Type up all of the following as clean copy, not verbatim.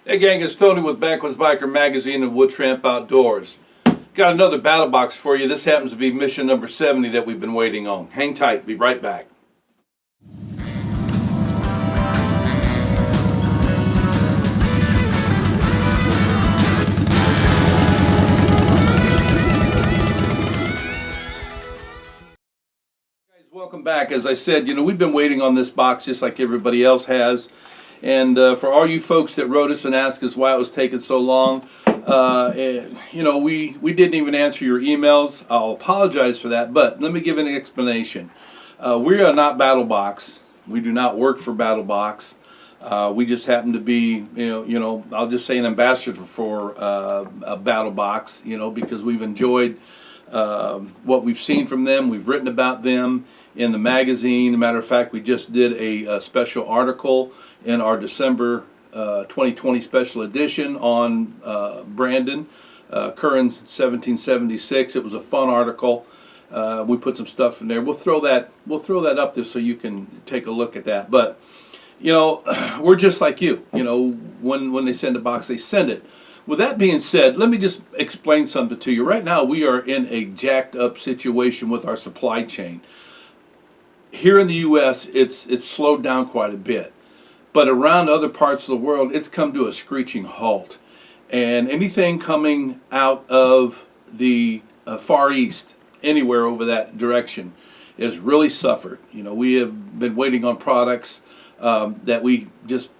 Hey gang, it's Tony with Backwoods Biker Magazine and Wood Tramp Outdoors. Got another battle box for you. This happens to be mission number 70 that we've been waiting on. Hang tight, be right back. Guys, welcome back. As I said, we've been waiting on this box just like everybody else has. And for all you folks that wrote us and asked us why it was taking so long, we didn't even answer your emails. I'll apologize for that, but let me give an explanation. We are not BattlBox. We do not work for BattlBox. We just happen to be, I'll just say an ambassador for a BattlBox, because we've enjoyed what we've seen from them. We've written about them in the magazine. As a matter of fact, we just did a special article in our December 2020 special edition on Brandon Curran 1776. It was a fun article. We put some stuff in there. We'll throw that up there so you can take a look at that. But we're just like you. When they send a box, they send it. With that being said, let me just explain something to you. Right now, we are in a jacked up situation with our supply chain. Here in the U.S., it's slowed down quite a bit. But around other parts of the world, it's come to a screeching halt. And anything coming out of the Far East, anywhere over that direction, has really suffered. We have been waiting on products that we just,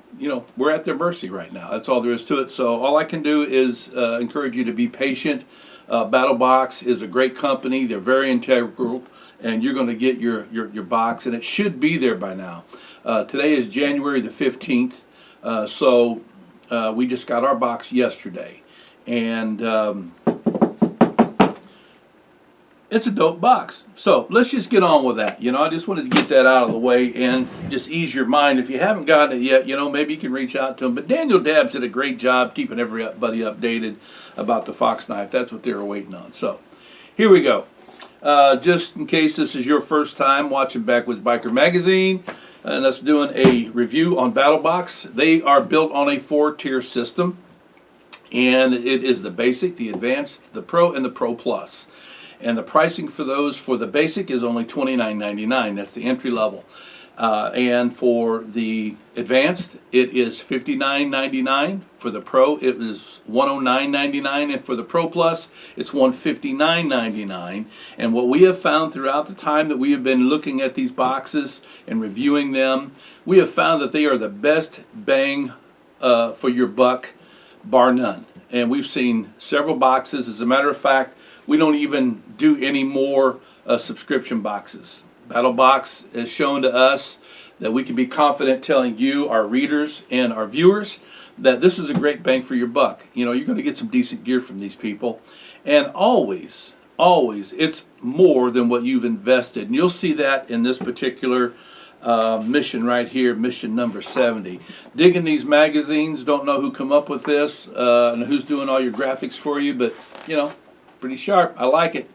we're at their mercy right now. That's all there is to it. So all I can do is encourage you to be patient. BattlBox is a great company. They're very integral, and you're going to get your box, and it should be there by now. Today is January the 15th, so we just got our box yesterday, and it's a dope box. So let's just get on with that. I just wanted to get that out of the way and just ease your mind. If you haven't gotten it yet, maybe you can reach out to him. But Daniel Dabbs did a great job keeping everybody updated about the Fox knife. That's what they were waiting on. So here we go. Just in case this is your first time watching Backwoods Biker Magazine and us doing a review on BattlBox, they are built on a 4-tier system, and it is the basic, the advanced, the pro, and the pro plus. And the pricing for those, for the basic, is only $29.99. That's the entry level. And for the advanced, it is $59.99. For the pro, it is $109.99. And for the pro plus, it's $159.99. And what we have found throughout the time that we have been looking at these boxes and reviewing them, we have found that they are the best bang for your buck, bar none. And we've seen several boxes. As a matter of fact, we don't even do any more subscription boxes. BattlBox has shown to us that we can be confident telling you, our readers and our viewers, that this is a great bang for your buck. You're going to get some decent gear from these people. And always, it's more than what you've invested. And you'll see that in this particular mission right here, mission number 70. Digging these magazines, don't know who come up with this and who's doing all your graphics for you, but, pretty sharp. I like it.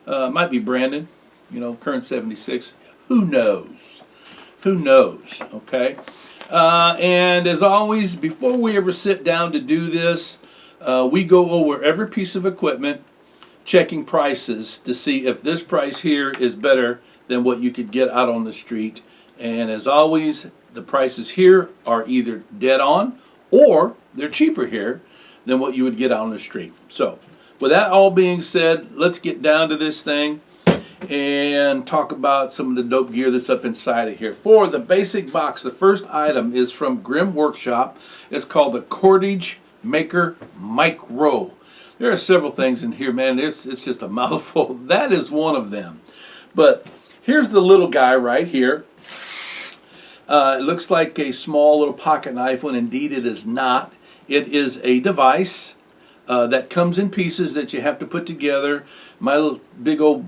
Might be Brandon, Curran 76. Who knows? Who knows? Okay. And as always, before we ever sit down to do this, we go over every piece of equipment, checking prices to see if this price here is better than what you could get out on the street. And as always, the prices here are either dead on or they're cheaper here than what you would get out on the street. So, with that all being said, let's get down to this thing and talk about some of the dope gear that's up inside of here. For the basic box, the first item is from Grim Workshop. It's called the Cordage Maker Micro. There are several things in here, man. It's just a mouthful. That is one of them. But here's the little guy right here. It looks like a small little pocket knife when indeed it is not. It is a device that comes in pieces that you have to put together. My little big old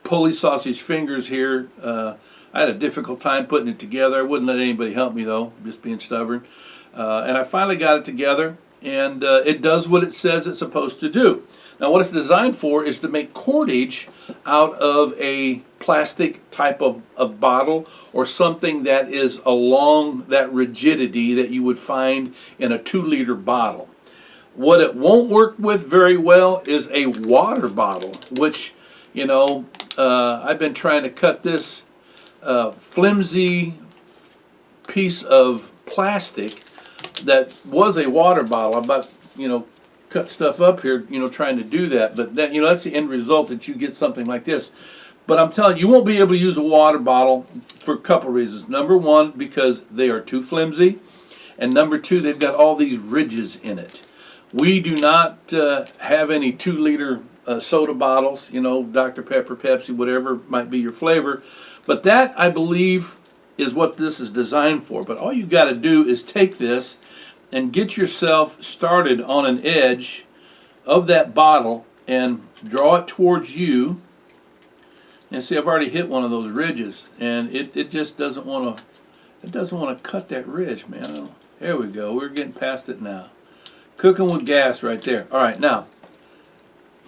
pulley sausage fingers here, I had a difficult time putting it together. I wouldn't let anybody help me though, just being stubborn. And I finally got it together. and it does what it says it's supposed to do. Now, what it's designed for is to make cordage out of a plastic type of bottle, or something that is along that rigidity that you would find in a 2-liter bottle. What it won't work with very well is a water bottle, which, I've been trying to cut this flimsy piece of plastic that was a water bottle. I'm about, cut stuff up here, trying to do that. But that, that's the end result, that you get something like this. But I'm telling you, you won't be able to use a water bottle for a couple reasons. Number one, because they are too flimsy. And number two, they've got all these ridges in it. We do not have any 2-liter soda bottles, Dr. Pepper, Pepsi, whatever might be your flavor. But that, I believe, is what this is designed for. But all you got to do is take this and get yourself started on an edge of that bottle and draw it towards you. And see, I've already hit one of those ridges, and it just doesn't want to cut that ridge, man. There we go. We're getting past it now. Cooking with gas right there. All right, now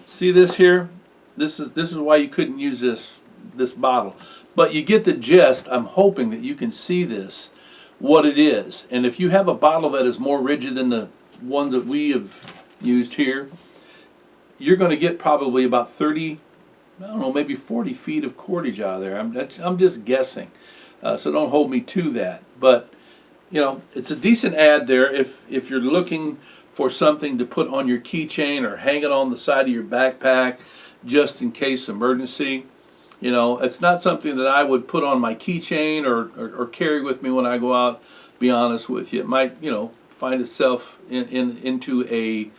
see this here? This is why you couldn't use this bottle. But you get the gist. I'm hoping that you can see this, what it is. And if you have a bottle that is more rigid than the one that we have used here, you're going to get probably about 30, I don't know, maybe 40 feet of cordage out of there. I'm just guessing. So don't hold me to that. But, it's a decent ad there if you're looking for something to put on your keychain or hang it on the side of your backpack just in case emergency. It's not something that I would put on my keychain or carry with me when I go out, be honest with you. It might, find itself into a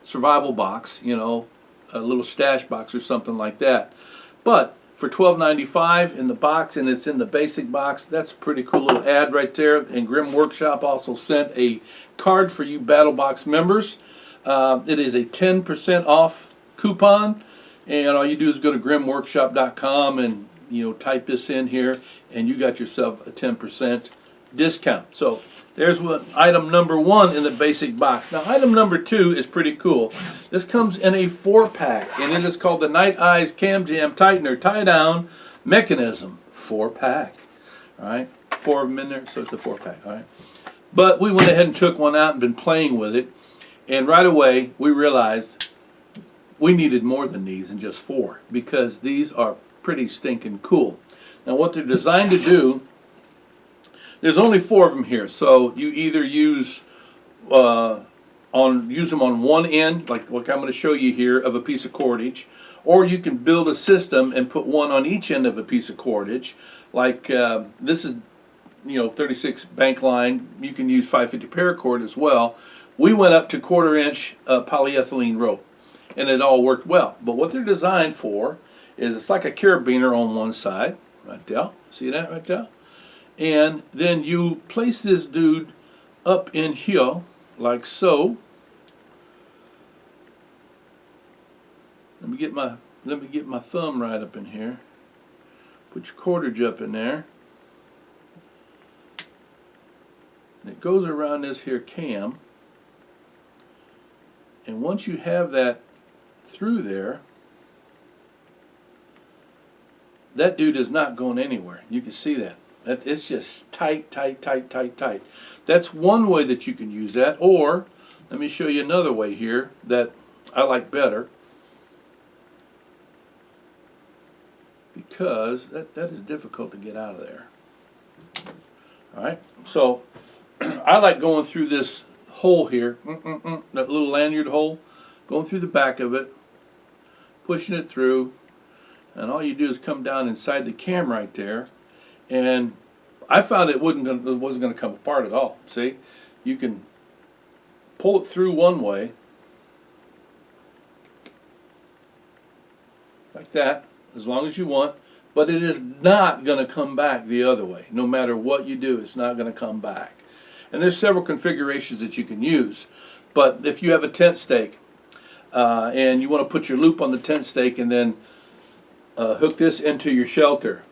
survival box, a little stash box or something like that. But for $12.95 in the box, and it's in the basic box, that's a pretty cool little ad right there. And Grim Workshop also sent a card for you BattlBox members. It is a 10% off coupon. And all you do is go to grimworkshop.com and type this in here, and you got yourself a 10% discount. So there's what item number 1 in the basic box. Now item number 2 is pretty cool. This comes in a 4-pack, and it is called the Night Eyes Cam Jam Tightener Tie Down Mechanism 4-pack. All right, 4 of them in there, so it's a 4-pack. All right, but we went ahead and took one out and been playing with it, and right away we realized we needed more than these and just 4, because these are pretty stinking cool. Now what they're designed to do, there's only 4 of them here, so you either use them on one end, like what I'm going to show you here, of a piece of cordage, or you can build a system and put one on each end of a piece of cordage. Like this is 36 bank line. You can use 550 paracord as well. We went up to 1/4-inch polyethylene rope, and it all worked well. But what they're designed for is, it's like a carabiner on one side, right there. See that right there? And then you place this dude up in here, like so. Let me get my thumb right up in here. Put your cordage up in there. And it goes around this here cam. And once you have that through there, that dude is not going anywhere. You can see that. It's just tight, tight, tight, tight, tight. That's one way that you can use that. Or, let me show you another way here that I like better, because that is difficult to get out of there. Alright, so I like going through this hole here, that little lanyard hole, going through the back of it, pushing it through, and all you do is come down inside the cam right there, and I found it wasn't going to come apart at all. See, you can pull it through one way, like that, as long as you want, but it is not going to come back the other way. No matter what you do, it's not going to come back. And there's several configurations that you can use. But if you have a tent stake and you want to put your loop on the tent stake and then hook this into your shelter,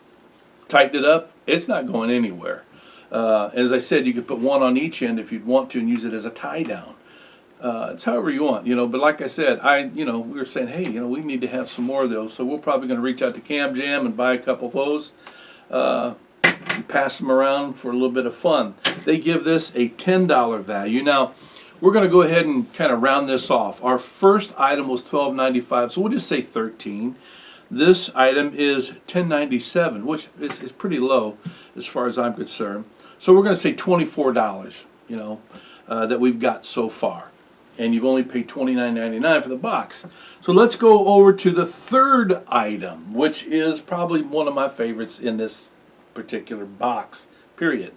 tighten it up, it's not going anywhere. As I said, you could put one on each end if you'd want to and use it as a tie down. It's however you want, but like I said, we were saying, hey, we need to have some more of those, so we're probably going to reach out to Cam Jam and buy a couple of those, and pass them around for a little bit of fun. They give this a $10 value. Now, we're going to go ahead and kind of round this off. Our first item was $12.95, so we'll just say $13. This item is $10.97, which is pretty low as far as I'm concerned. So we're going to say $24, that we've got so far. And you've only paid $29.99 for the box. So let's go over to the third item, which is probably one of my favorites in this particular box, period.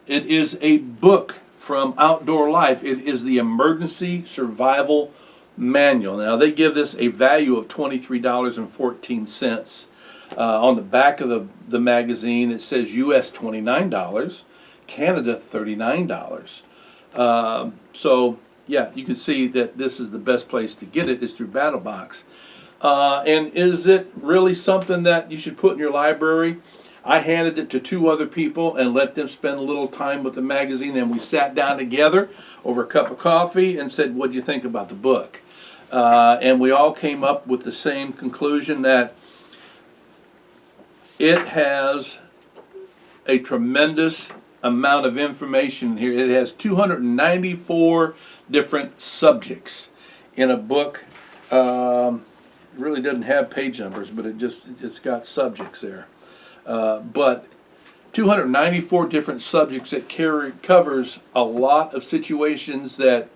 It is a book from Outdoor Life. It is the Emergency Survival Manual. Now, they give this a value of $23.14. On the back of the magazine, it says US $29, Canada $39. So, yeah, you can see that this is the best place to get it is through BattlBox. And is it really something that you should put in your library? I handed it to two other people and let them spend a little time with the magazine. Then we sat down together over a cup of coffee and said, "What do you think about the book?" And we all came up with the same conclusion that it has a tremendous amount of information here. It has 294 different subjects in a book. It really doesn't have page numbers, but it's got subjects there. But 294 different subjects that covers a lot of situations that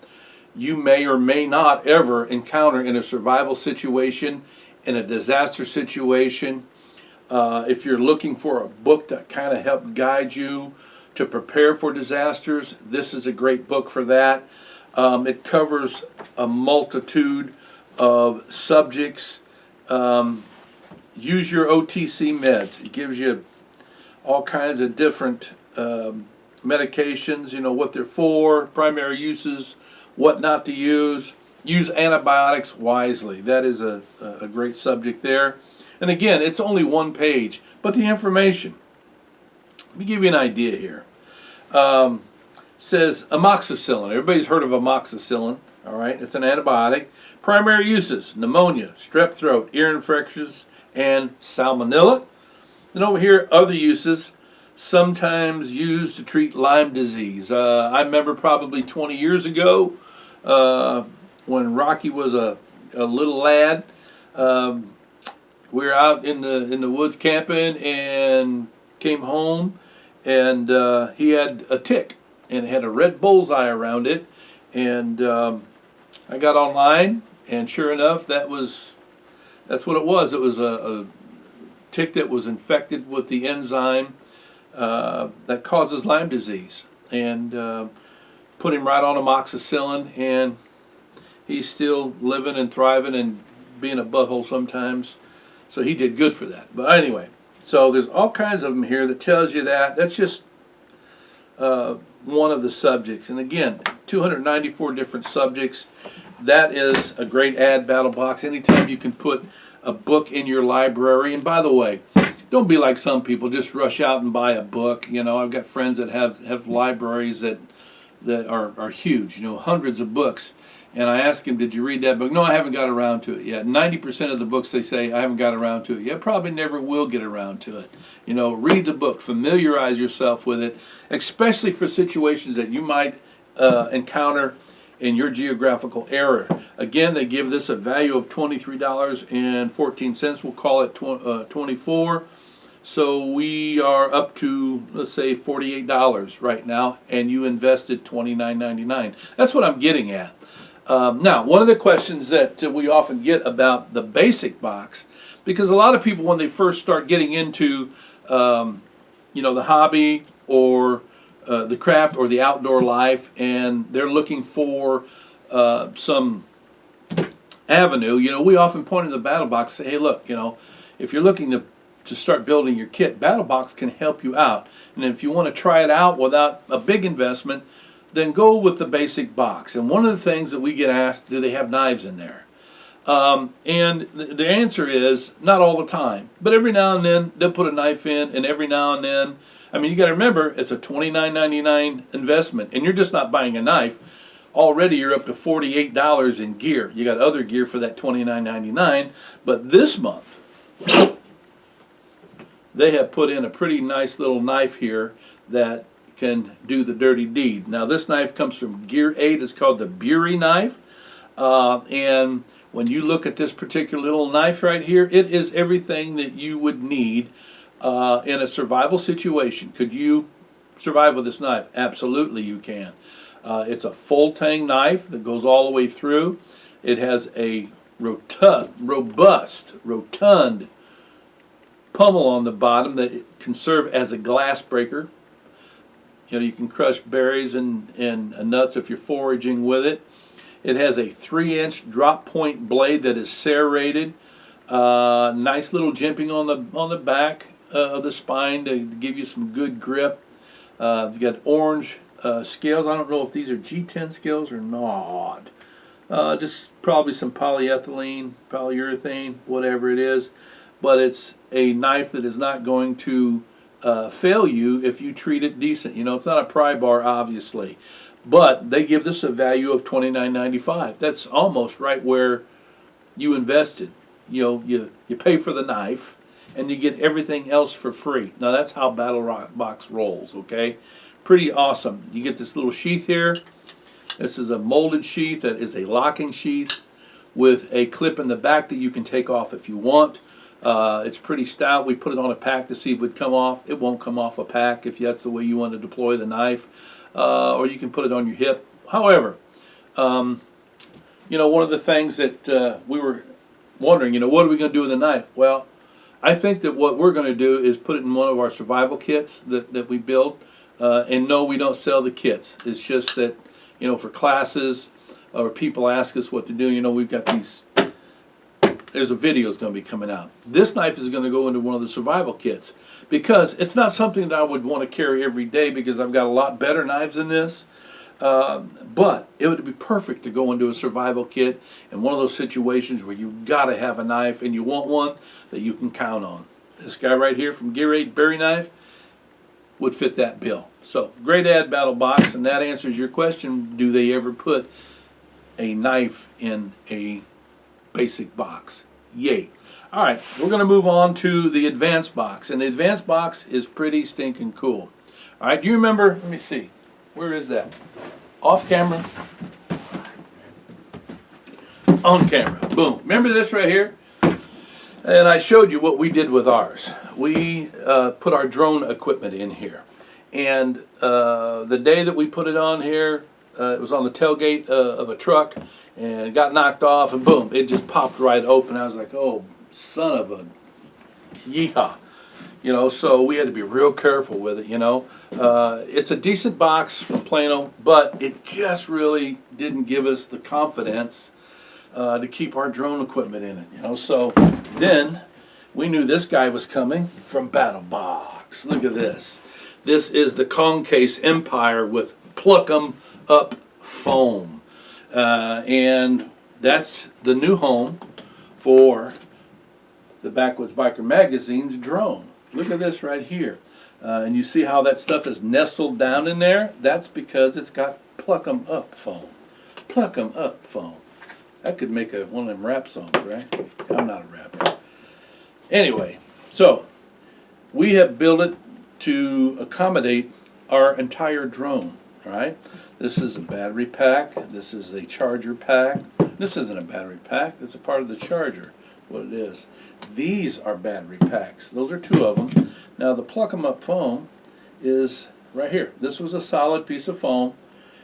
you may or may not ever encounter in a survival situation, in a disaster situation. If you're looking for a book that kind of helps guide you to prepare for disasters, this is a great book for that. It covers a multitude of subjects. Use your OTC meds. It gives you all kinds of different medications, what they're for, primary uses, what not to use. Use antibiotics wisely. That is a great subject there. And again, it's only one page, but the information. Let me give you an idea here. Says amoxicillin. Everybody's heard of amoxicillin. All right, it's an antibiotic. Primary uses: pneumonia, strep throat, ear infections, and salmonella. And over here, other uses, sometimes used to treat Lyme disease. I remember probably 20 years ago when Rocky was a little lad. We were out in the woods camping and came home, and he had a tick, and it had a red bullseye around it. And I got online, and sure enough, that's what it was. It was a tick that was infected with the enzyme that causes Lyme disease. And put him right on amoxicillin, and he's still living and thriving and being a butthole sometimes. So he did good for that. But anyway, so there's all kinds of them here that tells you that. That's just one of the subjects. And again, 294 different subjects. That is a great ad, BattlBox. Anytime you can put a book in your library. And by the way, don't be like some people, just rush out and buy a book. I've got friends that have libraries that are huge, hundreds of books. And I ask him, did you read that book? No, I haven't got around to it yet. 90% of the books they say, I haven't got around to it yet. Probably never will get around to it. Read the book, familiarize yourself with it, especially for situations that you might encounter in your geographical area. Again, they give this a value of $23.14. We'll call it 24. So we are up to, let's say, $48 right now, and you invested $29.99. That's what I'm getting at. Now, one of the questions that we often get about the basic box, because a lot of people, when they first start getting into, the hobby or the craft or the outdoor life, and they're looking for some avenue, we often point in the BattlBox and say, hey, look, if you're looking to start building your kit, BattlBox can help you out. And if you want to try it out without a big investment, then go with the basic box. And one of the things that we get asked, do they have knives in there? And the answer is not all the time, but every now and then they'll put a knife in, and every now and then I mean, you got to remember, it's a $29.99 investment, and you're just not buying a knife. Already you're up to $48 in gear. You got other gear for that $29.99, but this month they have put in a pretty nice little knife here that can do the dirty deed. Now this knife comes from Gear 8. It's called the Bury knife, and when you look at this particular little knife right here, it is everything that you would need in a survival situation. Could you survive with this knife? Absolutely you can. It's a full tang knife that goes all the way through. It has a robust, rotund pummel on the bottom that can serve as a glass breaker. You know, you can crush berries and nuts if you're foraging with it. It has a 3-inch drop point blade that is serrated. Nice little jimping on the back of the spine to give you some good grip. You got orange scales. I don't know if these are G10 scales or not. Just probably some polyethylene, polyurethane, whatever it is. But it's a knife that is not going to fail you if you treat it decent. You know, it's not a pry bar, obviously. But they give this a value of $29.95. That's almost right where you invested. You know, you pay for the knife and you get everything else for free. Now that's how BattlBox rolls, okay? Pretty awesome. You get this little sheath here. This is a molded sheath that is a locking sheath with a clip in the back that you can take off if you want. It's pretty stout. We put it on a pack to see if it would come off. It won't come off a pack if that's the way you want to deploy the knife. Or you can put it on your hip. However, you know, one of the things that we were wondering, you know, what are we going to do with the knife? Well, I think that what we're going to do is put it in one of our survival kits that we build. And no, we don't sell the kits. It's just that, you know, for classes or people ask us what to do, you know, we've got these, there's a video that's going to be coming out. This knife is going to go into one of the survival kits because it's not something that I would want to carry every day because I've got a lot better knives than this. But it would be perfect to go into a survival kit in one of those situations where you've got to have a knife and you want one that you can count on. This guy right here from Gear 8 Bury knife would fit that bill. So, great ad, BattlBox, and that answers your question. Do they ever put a knife in a basic box? Yay. All right, we're going to move on to the advanced box, and the advanced box is pretty stinking cool. All right, do you remember, let me see, where is that? Off camera. On camera. Boom. Remember this right here? And I showed you what we did with ours. We put our drone equipment in here. And the day that we put it on here, it was on the tailgate of a truck, and it got knocked off, and boom, it just popped right open. I was like, oh, son of a yeehaw. You know, so we had to be real careful with it, you know. It's a decent box from Plano, but it just really didn't give us the confidence to keep our drone equipment in it, you know. So then we knew this guy was coming from BattlBox. Look at this. This is the Concase Empire with Pluck 'em Up foam. And that's the new home for the Backwoods Biker Magazine's drone. Look at this right here. And you see how that stuff is nestled down in there? That's because it's got Pluck 'em Up foam. Pluck 'em Up foam. That could make one of them rap songs, right? I'm not a rapper. Anyway, so we have built it to accommodate our entire drone, all right? This is a battery pack. This is a charger pack. This isn't a battery pack. It's a part of the charger, what it is. These are battery packs. Those are two of them. Now the Pluck 'em Up foam is right here. This was a solid piece of foam,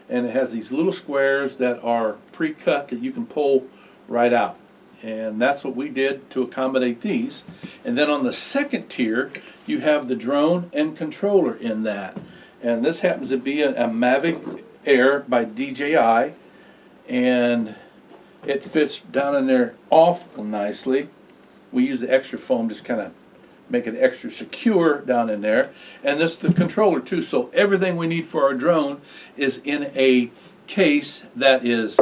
and it has these little squares that are pre-cut that you can pull right out. And that's what we did to accommodate these. And then on the second tier, you have the drone and controller in that. And this happens to be a Mavic Air by DJI, and it fits down in there awful nicely. We use the extra foam, just kind of make it extra secure down in there. And this is the controller too, so everything we need for our drone is in a case that is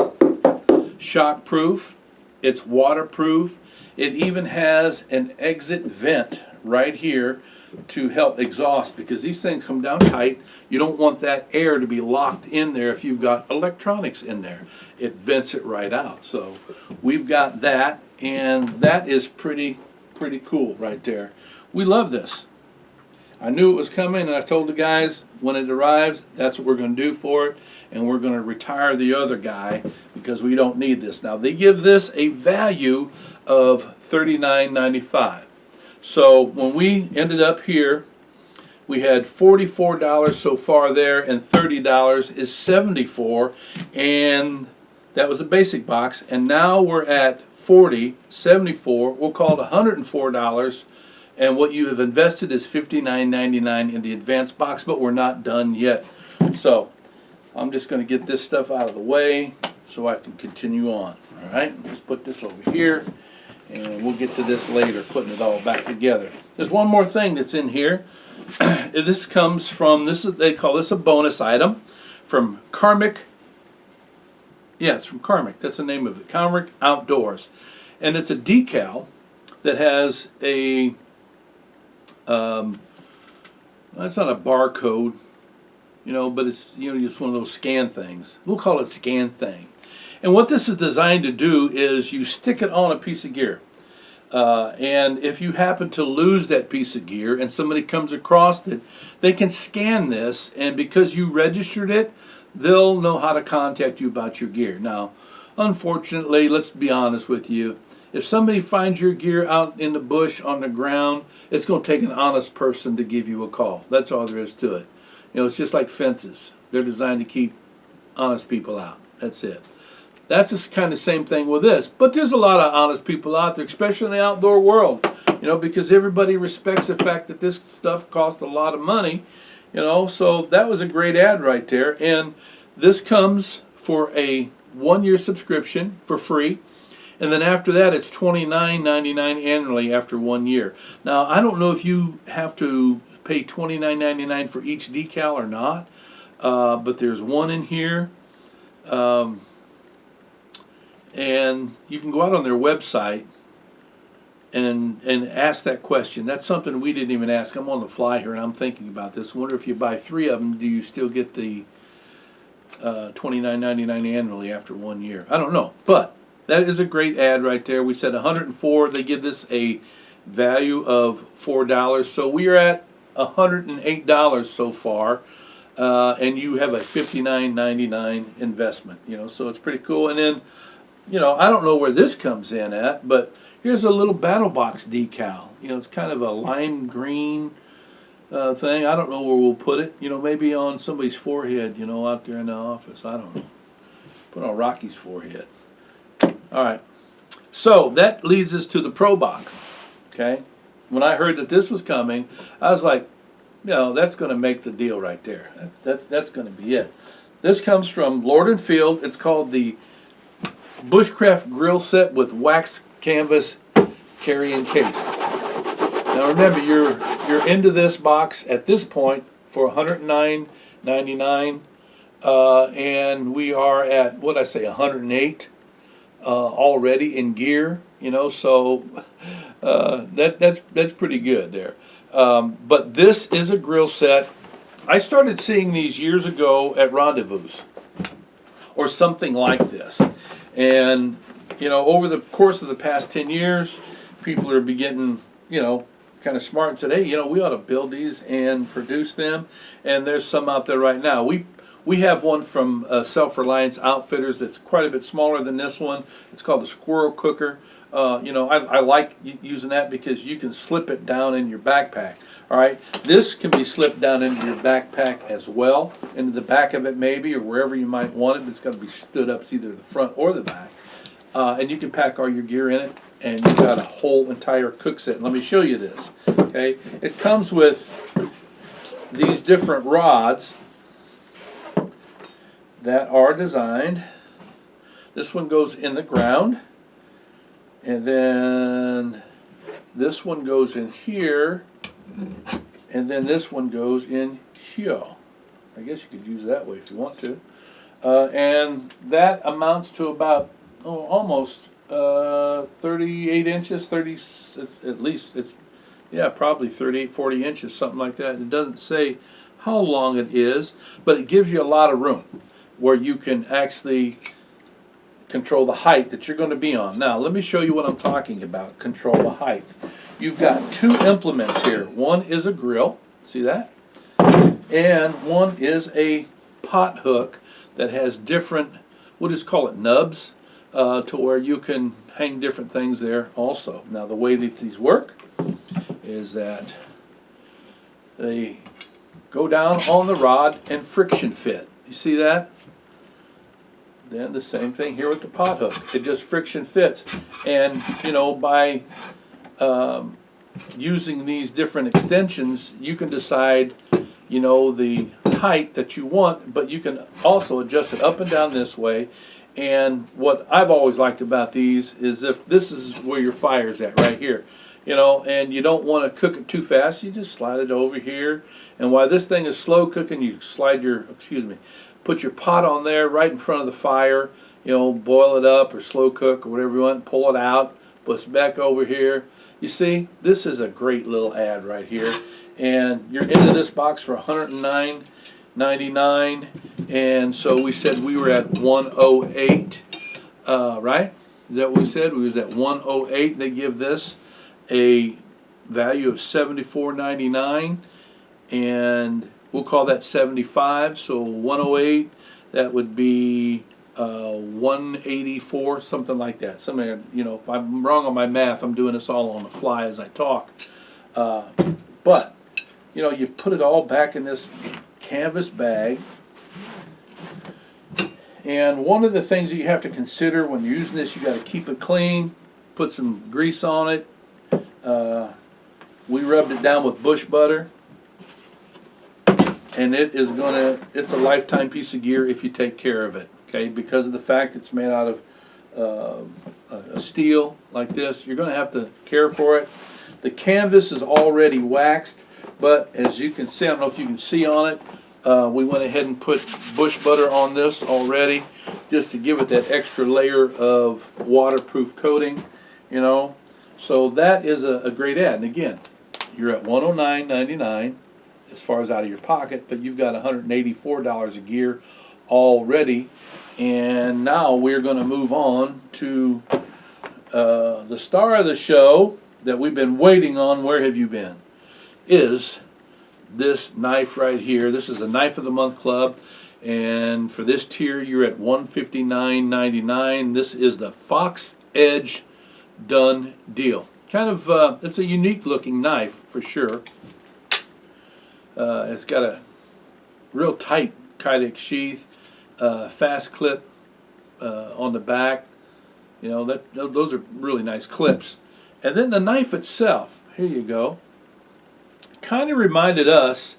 shock proof, it's waterproof, it even has an exit vent right here to help exhaust, because these things come down tight. You don't want that air to be locked in there if you've got electronics in there. It vents it right out. So we've got that, and that is pretty cool right there. We love this. I knew it was coming, and I told the guys when it arrives, that's what we're going to do for it, and we're going to retire the other guy because we don't need this. Now, they give this a value of $39.95. So when we ended up here, we had $44 so far there, and $30 is $74, and that was the basic box. And now we're at $40, $74. We'll call it $104. And what you have invested is $59.99 in the advanced box, but we're not done yet. So I'm just going to get this stuff out of the way so I can continue on. All right, let's put this over here, and we'll get to this later, putting it all back together. There's one more thing that's in here. This comes from, they call this a bonus item, from Karmic. Yeah, it's from Karmic. That's the name of it, Karmic Outdoors. And it's a decal that has a, it's not a barcode, but it's, just one of those scan things. We'll call it scan thing. And what this is designed to do is you stick it on a piece of gear. And if you happen to lose that piece of gear and somebody comes across it, they can scan this, and because you registered it, they'll know how to contact you about your gear. Now, unfortunately, let's be honest with you, if somebody finds your gear out in the bush on the ground, it's going to take an honest person to give you a call. That's all there is to it. It's just like fences. They're designed to keep honest people out. That's it. That's just kind of the same thing with this. But there's a lot of honest people out there, especially in the outdoor world, because everybody respects the fact that this stuff costs a lot of money, So that was a great ad right there. And this comes for a 1-year subscription for free. And then after that, it's $29.99 annually after 1 year. Now, I don't know if you have to pay $29.99 for each decal or not, but there's one in here. And you can go out on their website and ask that question. That's something we didn't even ask. I'm on the fly here, and I'm thinking about this. I wonder if you buy 3 of them, do you still get the $29.99 annually after 1 year? I don't know, but that is a great ad right there. We said $104. They give this a value of $4. So we are at $108 so far. And you have a $59.99 investment, so it's pretty cool. And then, I don't know where this comes in at, but here's a little BattlBox decal. It's kind of a lime green thing. I don't know where we'll put it. Maybe on somebody's forehead, out there in the office. I don't know. Put on Rocky's forehead. All right, so that leads us to the Pro Box, okay? When I heard that this was coming, I was like, that's going to make the deal right there. That's going to be it. This comes from Lord & Field. It's called the Bushcraft Grill Set with Wax Canvas Carrying Case. Now remember, you're into this box at this point for $109.99, and we are at, what I say, 108. Already in gear, so that's pretty good there. But this is a grill set. I started seeing these years ago at Rendezvous or something like this, and over the course of the past 10 years, people are getting kind of smart and said, hey, we ought to build these and produce them, and there's some out there right now. We have one from Self-Reliance Outfitters that's quite a bit smaller than this one. It's called the Squirrel Cooker. I like using that because you can slip it down in your backpack. All right, this can be slipped down into your backpack as well, into the back of it maybe, or wherever you might want it. It's going to be stood up, it's either the front or the back. And you can pack all your gear in it, and you've got a whole entire cook set. Let me show you this. Okay, it comes with these different rods that are designed. This one goes in the ground, and then this one goes in here, and then this one goes in here. I guess you could use it that way if you want to. And that amounts to about almost 38 inches, 30 at least. Yeah, probably 38, 40 inches, something like that. It doesn't say how long it is, but it gives you a lot of room where you can actually control the height that you're going to be on. Now, let me show you what I'm talking about, control the height. You've got two implements here. One is a grill, see that? And one is a pot hook that has different, we'll just call it nubs, to where you can hang different things there also. Now, the way that these work is that they go down on the rod and friction fit. You see that? Then the same thing here with the pot hook. It just friction fits. And, you know, by using these different extensions, you can decide, you know, the height that you want, but you can also adjust it up and down this way. And what I've always liked about these is if this is where your fire's at, right here, you know, and you don't want to cook it too fast, you just slide it over here. And while this thing is slow cooking, you slide your, put your pot on there right in front of the fire, you know, boil it up or slow cook or whatever you want, pull it out, put it back over here. You see, this is a great little ad right here. And you're into this box for $109.99, and so we said we were at 108, right? Is that what we said? We was at 108. They give this a value of $74.99, and we'll call that 75. So 108, that would be 184, something like that. Something, you know, if I'm wrong on my math, I'm doing this all on the fly as I talk. But you know, you put it all back in this canvas bag. And one of the things that you have to consider when you're using this, you got to keep it clean, put some grease on it. We rubbed it down with bush butter. And it's a lifetime piece of gear if you take care of it, okay? Because of the fact it's made out of a steel like this, you're going to have to care for it. The canvas is already waxed. But as you can see, I don't know if you can see on it, we went ahead and put bush butter on this already just to give it that extra layer of waterproof coating, you know. So that is a great ad. And again, you're at $109.99 as far as out of your pocket, but you've got $184 of gear already. And now we're going to move on to the star of the show that we've been waiting on. Where have you been? Is this knife right here. This is a Knife of the Month Club, and for this tier you're at $159.99. This is the Fox Edge Done Deal. Kind of it's a unique looking knife for sure. It's got a real tight Kydex sheath, fast clip on the back. You know, those are really nice clips. And then the knife itself, here you go, kind of reminded us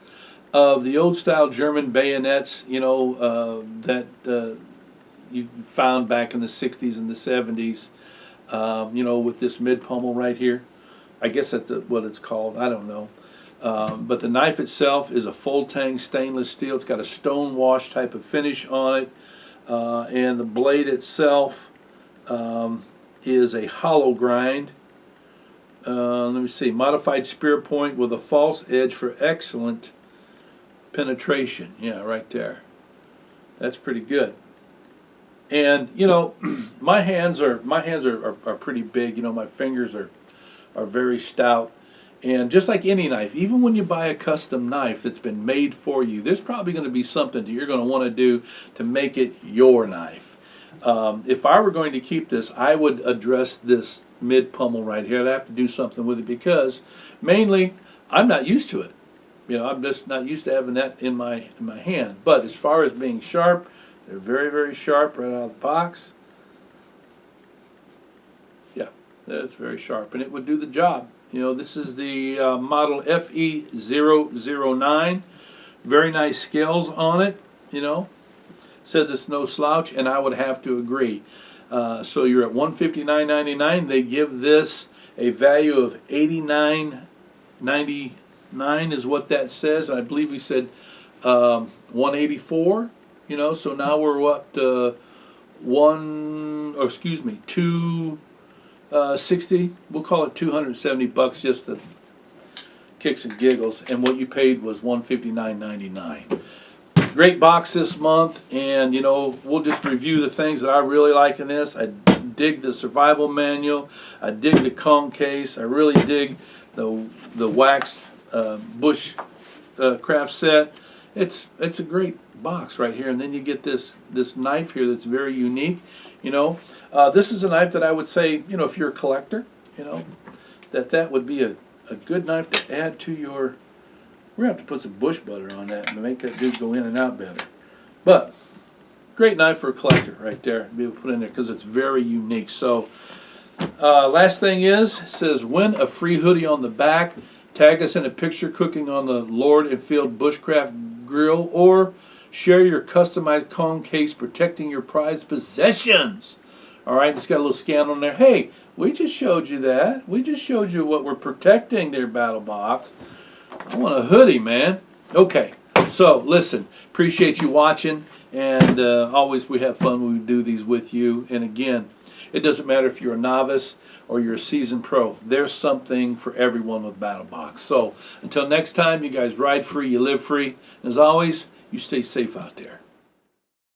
of the old style German bayonets, you know, that you found back in the 60s and the 70s, you know, with this mid pommel right here. I guess that's what it's called, I don't know. But the knife itself is a full tang stainless steel. It's got a stone wash type of finish on it, and the blade itself is a hollow grind. Let me see, modified spear point with a false edge for excellent penetration. Yeah, right there. That's pretty good. And you know, my hands are pretty big. You know, my fingers are very stout. And just like any knife, even when you buy a custom knife that's been made for you, there's probably going to be something that you're going to want to do to make it your knife. If I were going to keep this, I would address this mid pommel right here. I'd have to do something with it because mainly I'm not used to it. You know, I'm just not used to having that in my hand. But as far as being sharp, they're very, very sharp right out of the box. Yeah, that's very sharp, and it would do the job. You know, this is the model FE009. Very nice scales on it, you know. Says it's no slouch, and I would have to agree. So you're at $159.99. They give this a value of $89.99 is what that says. I believe we said $184. You know, so now we're what $260. We'll call it $270 just to kicks and giggles, and what you paid was $159.99. Great box this month, and you know, we'll just review the things that I really like in this. I dig the survival manual. I dig the cone case. I really dig the wax bush craft set. It's a great box right here, and then you get this knife here that's very unique. You know, this is a knife that I would say, you know, if you're a collector, you know, that would be a good knife to add to your. We're going to have to put some bush butter on that and make that dude go in and out better. But great knife for a collector right there. Be able to put in there because it's very unique. So last thing is, it says win a free hoodie on the back. Tag us in a picture cooking on the Lord and Field Bushcraft Grill, or share your customized cone case protecting your prized possessions. All right, it's got a little scan on there. Hey, we just showed you that. We just showed you what we're protecting there, BattlBox. I want a hoodie, man. Okay, so listen, appreciate you watching, and always we have fun when we do these with you. And again, it doesn't matter if you're a novice or you're a seasoned pro. There's something for everyone with BattlBox. So until next time, you guys ride free, you live free. As always, you stay safe out there.